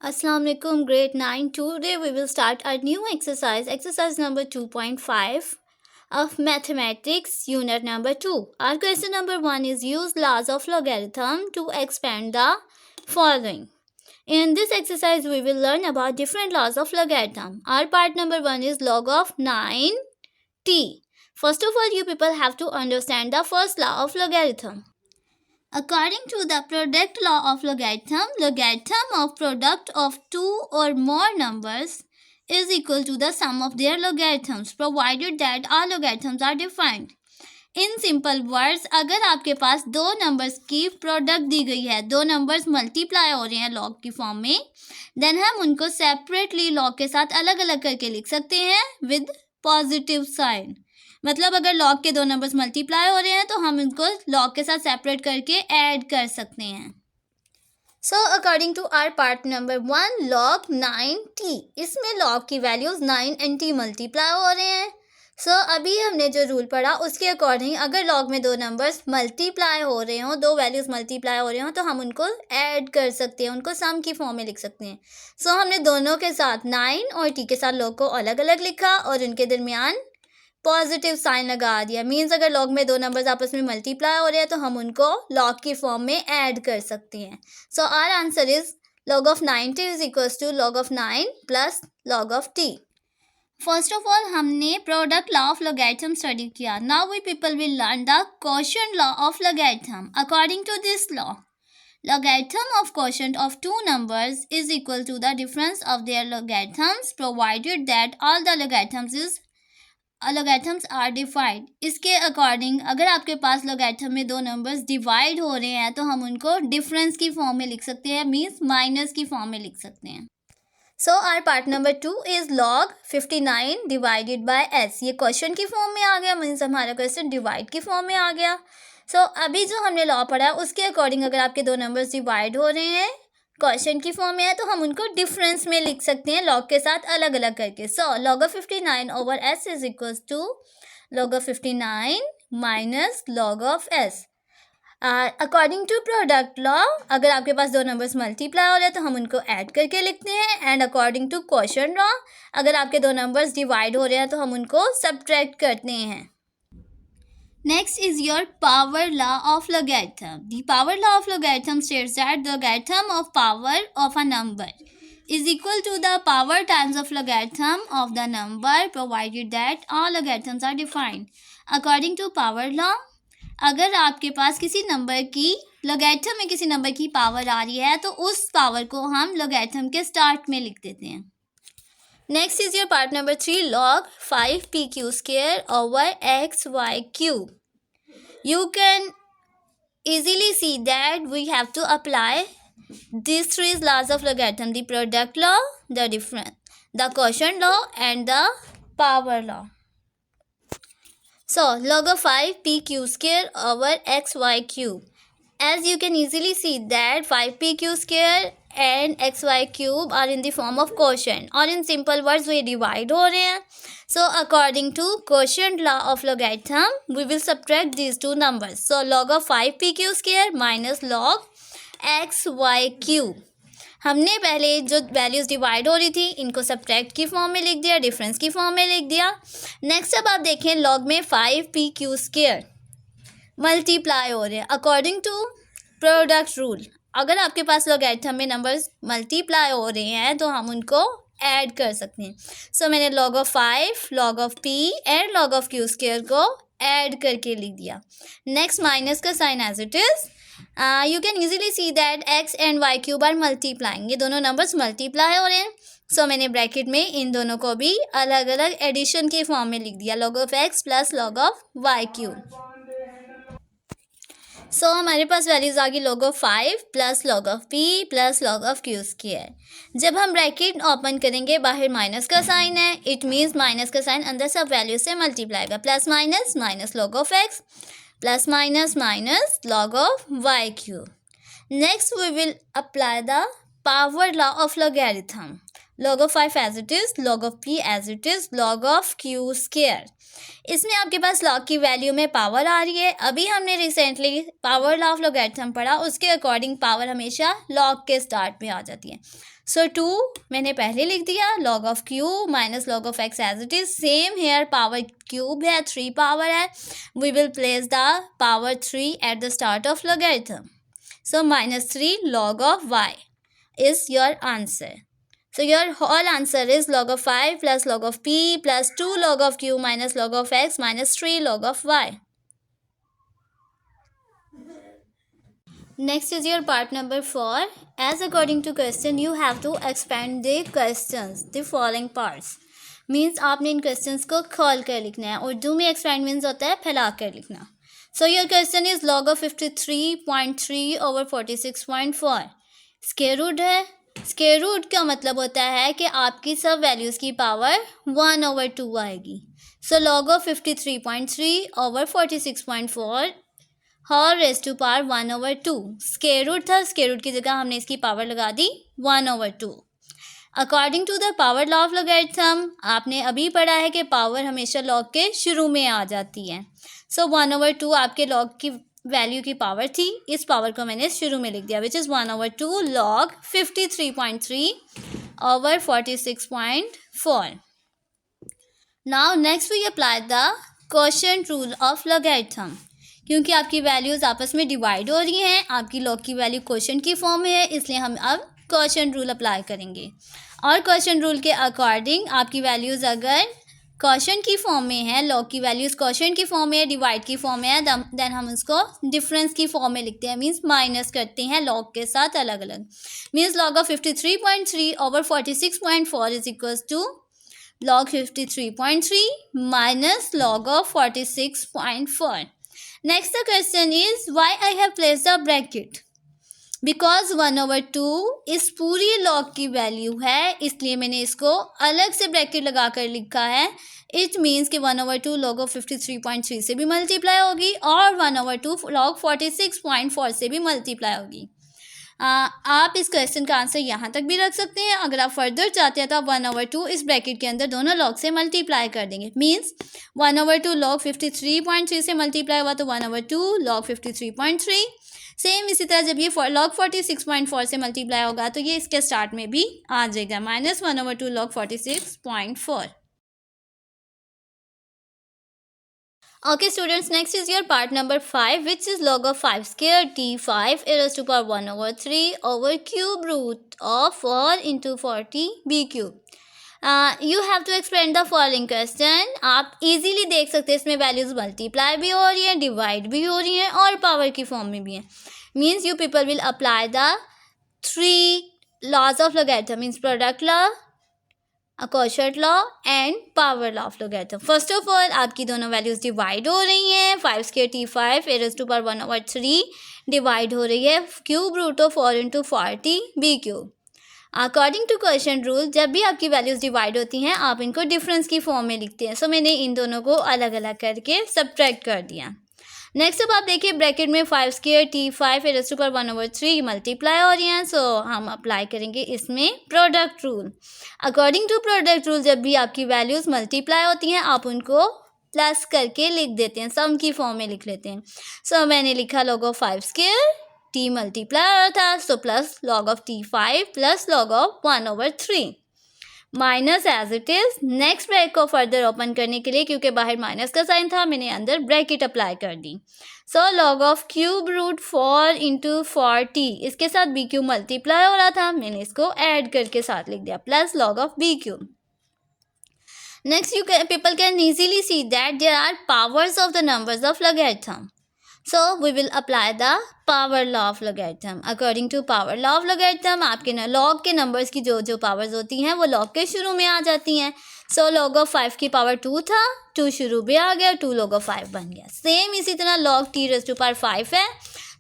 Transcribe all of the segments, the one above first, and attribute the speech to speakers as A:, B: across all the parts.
A: Assalamu alaikum, grade 9. Today we will start our new exercise number 2.5 of mathematics, unit number 2. Our question number 1 is use laws of logarithm to expand the following. In this exercise, we will learn about different laws of logarithm. Our part number 1 is log of 9t. First of all, you people have to understand the first law of logarithm. According to the product law of logarithm of product of two or more numbers is equal to the sum of their logarithms provided that all logarithms are defined. In simple words, अगर आपके पास दो numbers की product दी गई है, दो numbers multiply हो रहे हैं लॉग की फॉर्म में, देन हम उनको सेपरेटली लॉग के साथ अलग अलग करके लिख सकते हैं विद पॉजिटिव साइन. मतलब अगर लॉग के दो नंबर्स मल्टीप्लाई हो रहे हैं तो हम इनको लॉग के साथ सेपरेट करके ऐड कर सकते हैं. So according to our part number 1 log 9t, इसमें लॉग की वैल्यूज 9 एंड t मल्टीप्लाई हो रहे हैं. अभी हमने जो रूल पढ़ा उसके अकॉर्डिंग अगर लॉग में दो नंबर्स मल्टीप्लाई हो रहे हों, दो वैल्यूज़ मल्टीप्लाई हो रहे हों, तो हम उनको ऐड कर सकते हैं, उनको सम की फॉर्म में लिख सकते हैं. हमने दोनों के साथ 9 और t के साथ लॉग को अलग अलग लिखा और उनके दरमियान पॉजिटिव साइन लगा दिया. मीन्स अगर लॉग में दो नंबर्स आपस में मल्टीप्लाई हो रहे हैं तो हम उनको लॉग की फॉर्म में ऐड कर सकते हैं. Our answer is log of 9t is equals to log of 9 plus log of t. First of all हमने product law of logarithm study किया. Now we people will learn the quotient law of logarithm. According to this law, logarithm of quotient of two numbers is equal to the difference of their logarithms provided that all the logarithms are divided. इसके according अगर आपके पास logarithm में दो numbers divide हो रहे हैं तो हम उनको डिफरेंस की फॉर्म में लिख सकते हैं, मीन्स माइनस की फॉर्म में लिख सकते हैं. Our part number 2 is log 59 divided by s. ये क्वेश्चन की फॉर्म में आ गया, मीन्स हमारा क्वेश्चन डिवाइड की फॉर्म में आ गया. अभी जो हमने लॉ पढ़ा उसके अकॉर्डिंग अगर आपके दो नंबर्स डिवाइड हो रहे हैं, क्वेश्चन की फॉर्म में है, तो हम उनको डिफरेंस में लिख सकते हैं लॉग के साथ अलग अलग करके. log of 59 over s is equals to log of 59 minus log of s. According to product law, अगर आपके पास दो नंबर्स मल्टीप्लाई हो रहे हैं तो हम उनको ऐड करके लिखते हैं. And according to quotient law, अगर आपके दो नंबर्स डिवाइड हो रहे हैं तो हम उनको सब्ट्रैक्ट करते हैं. Next is your power law of logarithm. The power law of logarithm states that the logarithm of power of a number is equal to the power times of logarithm of the number provided that all logarithms are defined. According to power law, अगर आपके पास किसी number की logarithm में किसी number की power आ रही है तो उस पावर को हम लोगैरिथम के स्टार्ट में लिख देते हैं. Next is your part number 3 log 5pq square over xy cube. You can easily see that we have to apply these three laws of logarithm: the product law, the difference, the quotient law, and the power law. Log of 5pq square over xy cube. As you can easily see that 5pq square and xy cube are in the form of quotient, or in simple words we divide हो रहे हैं. According to quotient law of logarithm, we will subtract these two numbers. Log of 5pq square minus log xy cube. हमने पहले जो values divide हो रही थी इनको सब्ट्रैक्ट की फॉर्म में लिख दिया, डिफरेंस की फॉर्म में लिख दिया. नेक्स्ट अब आप देखें लॉग में 5pq स्क्वायर मल्टीप्लाई हो रहे हैं. अकॉर्डिंग टू प्रोडक्ट रूल, अगर आपके पास लोगैरिथम में नंबर्स मल्टीप्लाई हो रहे हैं तो हम उनको ऐड कर सकते हैं. मैंने log of 5, log of p and log of q square को ऐड करके लिख दिया. नेक्स्ट माइनस का sign as it is. You can easily see that x and y cube are multiplying. ये दोनों नंबर्स मल्टीप्लाई हो रहे हैं. मैंने ब्रैकेट में इन दोनों को भी अलग अलग एडिशन की फॉर्म में लिख दिया, log of x plus log of y cube. हमारे पास वैल्यूज़ आ गई log of 5 plus log of p plus log of q square. जब हम ब्रैकेट ओपन करेंगे बाहर माइनस का साइन है, इट मीन्स माइनस का साइन अंदर सब वैल्यू से मल्टीप्लाई होगा. Plus minus minus log of x plus minus minus log of y cube. Next we will apply the power law of logarithm. log of 5 as it is, log of p as it is, log of q square. इसमें आपके पास log की value में power आ रही है. अभी हमने recently power law of logarithm पढ़ा, उसके अकॉर्डिंग पावर हमेशा log के स्टार्ट में आ जाती है. सो 2 मैंने पहले लिख दिया, log of q माइनस log of x as it is. Same here power cube है, 3 पावर है. We will place the power 3 at the start of logarithm. So minus 3 log of y is your answer. So your whole answer is log of 5 plus log of p plus 2 log of q minus log of x minus 3 log of y. Next is your part number 4. As according to question, you have to expand the questions, the following parts. Means आपने इन questions को खोल कर लिखना है. उर्दू में expand means होता है फैला कर लिखना. So your question is log of 53.3 over 46.4. Square root है. स्क्वायर रूट का मतलब होता है कि आपकी सब वैल्यूज़ की पावर 1/2 आएगी. So log of 53.3 over 46.4 whole raise to power 1/2. Square root था, स्क्वायर रूट की जगह हमने इसकी पावर लगा दी 1/2. According to the power law of logarithm, आपने अभी पढ़ा है कि पावर हमेशा लॉग के शुरू में आ जाती है. सो 1/2 आपके लॉग की वैल्यू की पावर थी. इस पावर को मैंने शुरू में लिख दिया, which is 1/2 log 53.3 over 46.4. Now next we apply the quotient rule of logarithm. क्योंकि आपकी वैल्यूज़ आपस में डिवाइड हो रही हैं, आपकी लॉग की वैल्यू क्वोशिएंट की फॉर्म में है, इसलिए हम अब क्वोशिएंट रूल अप्लाई करेंगे. और क्वोशिएंट रूल के अकॉर्डिंग आपकी वैल्यूज़ अगर क्वोशिएंट की फॉर्म में है, लॉग की वैल्यूज़ क्वोशिएंट की फॉर्म में है, डिवाइड की फॉर्म में है, देन हम उसको डिफरेंस की फॉर्म में लिखते हैं. मीन्स माइनस करते हैं लॉग के साथ अलग अलग. Means log of 53.3 over 46.4 is equals to log 53.3 minus log of 46.4. Next the question is why I have placed a bracket. Because 1/2 इस पूरी लॉग की वैल्यू है, इसलिए मैंने इसको अलग से ब्रैकेट लगा कर लिखा है. इट मीन्स कि 1/2 log of 53.3 से भी मल्टीप्लाई होगी और 1/2 log 46.4 से भी मल्टीप्लाई होगी. आप इस क्वेश्चन का आंसर यहाँ तक भी रख सकते हैं. अगर आप फर्दर चाहते हैं तो आप 1/2 इस ब्रैकेट के अंदर दोनों लॉग से मल्टीप्लाई कर देंगे. मीन्स 1/2 log 53.3 से मल्टीप्लाई हुआ तो 1/2 log 53.3. सेम इसी तरह जब ये log 46.4 से मल्टीप्लाई होगा तो ये इसके स्टार्ट में भी आ जाएगा, minus 1/2 log 46.4. Okay students, next is your part number 5, which is log of 5 square t5 a raised to power 1/3 over cube root of 4 into 40 b cube. You have to explain the following question. आप easily देख सकते हैं इसमें values multiply भी हो रही है, divide भी हो रही हैं और पावर की फॉर्म में भी है. Means you people will apply the 3 laws of logarithm. Means product law, quotient law and power law of logarithm. First of all आपकी दोनों वैल्यूज डिवाइड हो रही हैं. 5 square t5 a raised to power 1/3 divide हो रही है cube root of 4 into 40 b क्यूब. According to quotient rule जब भी आपकी वैल्यूज डिवाइड होती हैं आप इनको डिफरेंस की फॉर्म में लिखते हैं. सो मैंने इन दोनों को अलग अलग करके सब्ट्रैक्ट कर दिया. नेक्स्ट अब आप देखिए ब्रैकेट में 5 square t5 a raised to power 1/3 multiply हो रही हैं. सो हम अप्लाई करेंगे इसमें product rule. According to product rule जब भी आपकी वैल्यूज़ मल्टीप्लाई होती हैं आप उनको प्लस करके लिख देते हैं, सम की फॉर्म में लिख लेते हैं. सो मैंने लिखा log of 5 square t multiply हो रहा था, so plus log of t5 plus log of 1/3 minus as it is. Next bracket को फर्दर ओपन करने के लिए क्योंकि बाहर माइनस का साइन था मैंने अंदर ब्रैकेट अप्लाई कर दी. So log of cube root 4 into 40 इसके साथ बी क्यूब मल्टीप्लाई हो रहा था, मैंने इसको ऐड करके साथ लिख दिया plus log of b cube. Next people can easily see that there are powers of the numbers of logarithm. So we will apply the power law of logarithm. According to power law of logarithm आपके log के numbers की जो powers होती हैं वो log के शुरू में आ जाती हैं. So log of 5 की पावर 2 था, 2 शुरू में आ गया, 2 log of 5 बन गया. सेम इसी तरह log t raised to power 5 है,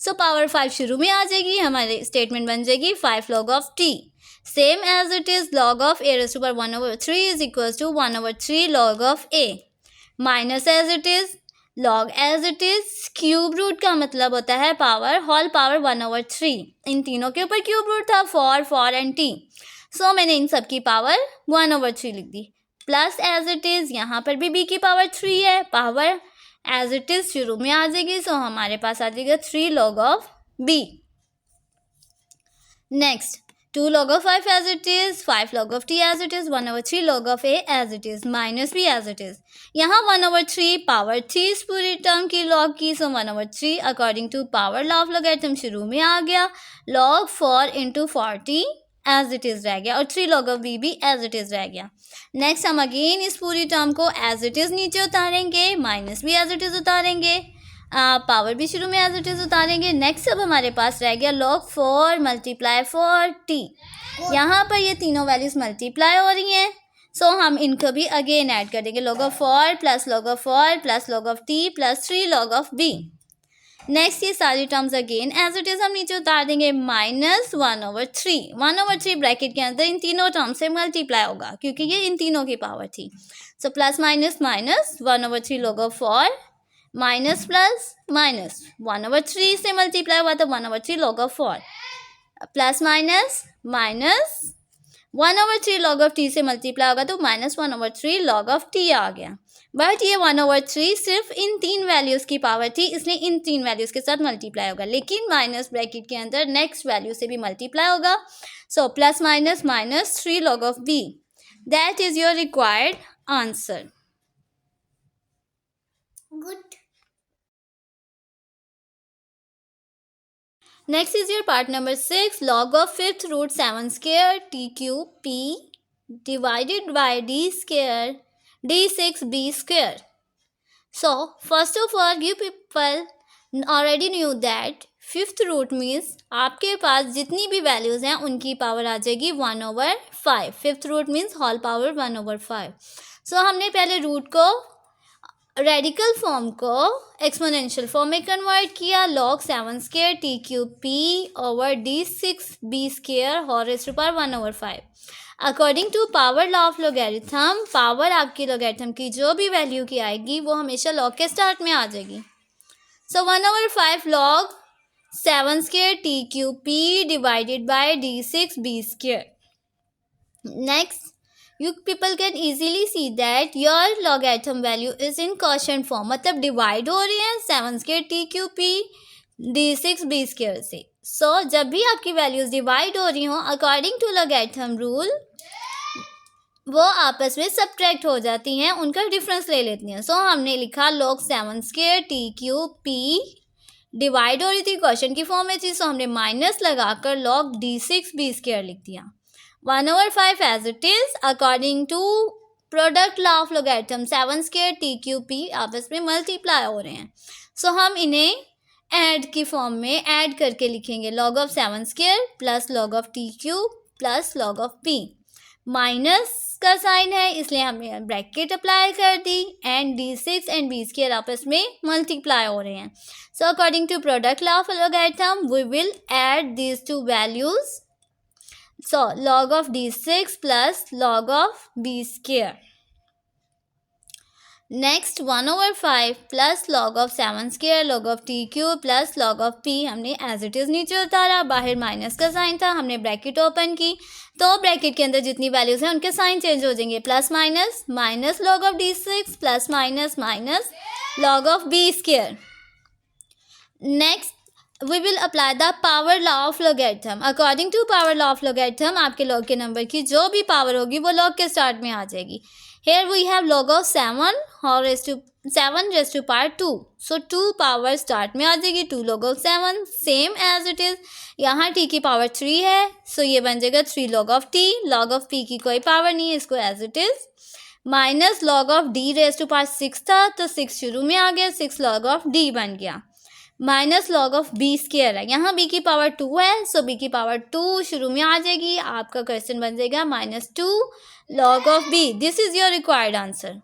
A: सो पावर 5 शुरू में आ जाएगी, हमारी स्टेटमेंट बन जाएगी 5 log of t. Same as it is log of a raised to power 1/3 is equals to 1/3 log of a minus as it is log as it is cube root का मतलब होता है पावर, होल पावर 1/3. इन तीनों के ऊपर cube root था, 4 and t. सो मैंने इन सब की पावर 1/3 लिख दी, प्लस एज इट इज़ यहाँ पर भी b की पावर 3 है, पावर एज इट इज़ शुरू में आ जाएगी, सो हमारे पास आ जाएगा 3 log of b. Next 2 log of 5 as it is, 5 log of t as it is, 1/3 log of a as it is, minus b as it is. यहाँ 1/3 power थी इस पूरी टर्म की log की, so 1/3 according to power law of logarithm शुरू में आ गया, log 4 into 40 as it is रह गया और 3 log of b भी एज इट इज़ रह गया. नेक्स्ट हम अगेन इस पूरी टर्म को एज इट इज़ नीचे उतारेंगे, माइनस भी एज इट इज़ उतारेंगे, पावर भी शुरू में एज इट इज़ उतारेंगे. नेक्स्ट अब हमारे पास रह गया log 4 मल्टीप्लाई 4t. यहाँ पर ये तीनों वैल्यूज़ मल्टीप्लाई हो रही हैं, सो हम इनको भी अगेन ऐड कर देंगे, log of 4 plus log of 4 plus log of t plus 3 log of b. Next ये सारी terms again as it is हम नीचे उतार देंगे, माइनस 1/3. 1/3 ब्रैकेट के अंदर इन तीनों टर्म्स से मल्टीप्लाई होगा क्योंकि ये इन तीनों की पावर थी. So plus minus minus 1/3 log of 4 minus plus minus 1/3 से मल्टीप्लाई हुआ तो 1/3 log of 4 plus minus minus 1/3 log of t से मल्टीप्लाई होगा तो माइनस 1/3 log of t आ गया. बट ये 1/3 सिर्फ इन तीन वैल्यूज़ की पावर थी, इसलिए इन तीन वैल्यूज़ के साथ मल्टीप्लाई होगा, लेकिन माइनस ब्रैकेट के अंदर नेक्स्ट वैल्यू से भी मल्टीप्लाई होगा. So plus minus minus 3 log of b. That is your required answer. Good. Next is your part number 6, log of 5th root 7 square t cube p divided by d square d6b square. So first of all you people already knew that 5th root means आपके पास जितनी भी values हैं उनकी power आ जाएगी 1/5. 5th root means whole power 1/5. So हमने पहले root को radical form को एक्सपोनेंशियल फॉर्म में कन्वर्ट किया, log 7 square t cube p over d6b square whole raised to power 1/5. According to power law of logarithm, power आपकी logarithm की जो भी वैल्यू की आएगी वो हमेशा लॉग के स्टार्ट में आ जाएगी. सो 1/5 log 7 square t cube p divided by d6b square. Next you people can easily see that your logarithm value is in quotient form, मतलब डिवाइड हो रही है 7 square t cube p d6b square से. सो जब भी आपकी वैल्यूज़ डिवाइड हो रही हों अकॉर्डिंग टू logarithm रूल वो आपस में सब्ट्रैक्ट हो जाती हैं, उनका डिफरेंस ले लेती हैं. सो हमने लिखा log 7 square t cube p divide हो रही थी, क्वेश्चन की फॉर्म में थी, सो हमने माइनस लगाकर log d6b square लिख दिया. 1/5 as it is according to product law of logarithm 7 square t cube p आपस में मल्टीप्लाई हो रहे हैं. सो हम इन्हें ऐड की फॉर्म में ऐड करके लिखेंगे, log of 7 square plus log of t cube plus log of p. Minus का साइन है इसलिए हमने ब्रैकेट अप्लाई कर दी and d6 and b square आपस में मल्टीप्लाई हो रहे हैं. So according to product law of logarithm we will add these two values. So log of d6 plus log of b square. Next 1/5 plus log of 7 square log of t cube plus log of p हमने as it is नीचे उतारा, बाहर minus का sign था, हमने bracket open की तो bracket के अंदर जितनी वैल्यूज़ हैं उनके साइन चेंज हो जाएंगे, plus minus minus log of d6 plus minus minus log of b square. Next we will apply the power law of logarithm. According to power law of logarithm आपके log के number की जो भी power होगी वो log के start में आ जाएगी. Here we have log of 7 raised to power 2. So 2 power start में आ जाएगी, 2 log of 7 same as it is. यहाँ t की पावर 3 है, सो ये बन जाएगा 3 log of t. log of p की कोई पावर नहीं है, इसको as it is. Minus log of d raised to power 6 था तो 6 शुरू में आ गया, 6 log of d बन गया. Minus log of b square है, यहाँ b की पावर 2 है, सो b की पावर 2 शुरू में आ जाएगी, आपका क्वेश्चन बन जाएगा -2 log of b. This is your required answer.